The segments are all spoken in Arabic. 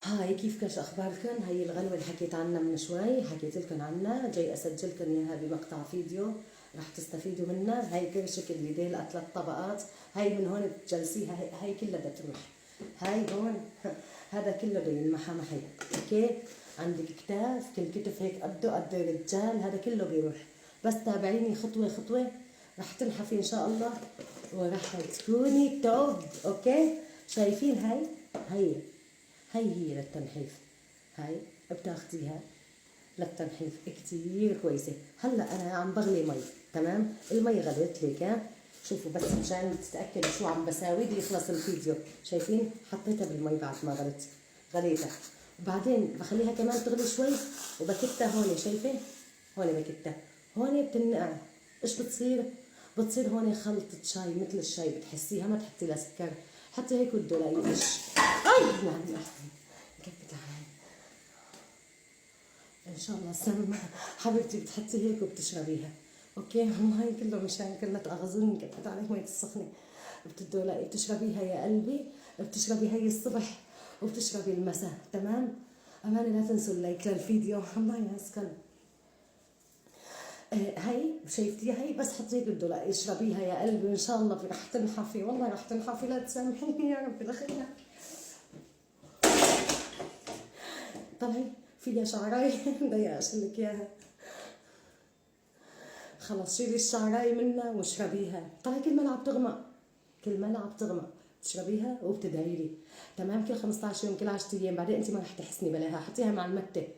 هاي كيف اخباركم؟ هاي الغلوه اللي حكيت عنها من شوي، حكيت لكم عنها، جاي اسجلكم اياها بمقطع فيديو رح تستفيدوا منها. هاي كرشه اللي ديلها 3 طبقات، هاي من هون بتجلسيها، هاي كلها بدها تروح، هاي هون هذا كله بده ينمحى محي. اوكي، عندك كتاف، كل كتف هيك قد الرجال، هذا كله بيروح. بس تابعيني خطوه خطوه، رح تنحفي ان شاء الله ورح تكوني توب. اوكي، شايفين هي هي للتنحيف، هاي بتاخديها للتنحيف كتير كويسة. هلا انا عم بغلي مي، تمام؟ المي غليت ليك، ها؟ شوفوا بس مشان تتأكدوا شو عم بساوي بدي يخلص الفيديو. شايفين؟ حطيتها بالمي بعد ما غليتها، وبعدين بخليها كمان تغلي شوي وبكتها هون. شايفة؟ هون بكتها، هون بتنقع. ايش بتصير؟ بتصير هون خلطة شاي مثل الشاي، بتحسيها، ما تحطي لها سكر، حطي هيك بده لا يقش. اي نعم، كبت علي ان شاء الله سلمى حبيبتي، بتحطي هيك وبتشربيها. اوكي، هاي كله مشان كلها تاخذوني، كبت عليك مي السخنه. بتدولقي بتشربيها يا قلبي، بتشربي هي الصبح وبتشربي المساء، تمام؟ امانه لا تنسوا اللايك للفيديو، الله يعزكم. هي شايفتيها؟ هي بس حطي هيك بده اشربيها يا قلبي، وان شاء الله رح تنحفي، والله رح تنحفي، لا تسامحيني يا رب دخلها. طلعي فيها شعراي بدي اشيلك اياها. خلص شيلي الشعراي منها واشربيها. طلعي كل ما العب تغمق، كل ما العب تغمق تشربيها وبتدعي لي، تمام؟ كل 15 يوم، كل 10 ايام، بعدين انت ما رح تحسني بلاها. حطيها مع المتة،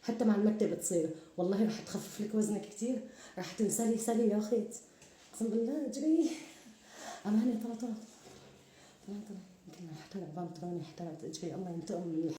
حتى مع المتة بتصير، والله رح تخفف لك وزنك كثير، رح تنسلي سلي يا اخيت، اقسم بالله. اجري امانه، طلع طلع طلع طلع، يمكن احترق بنطلوني، احترقت. اجري، الله ينتقم من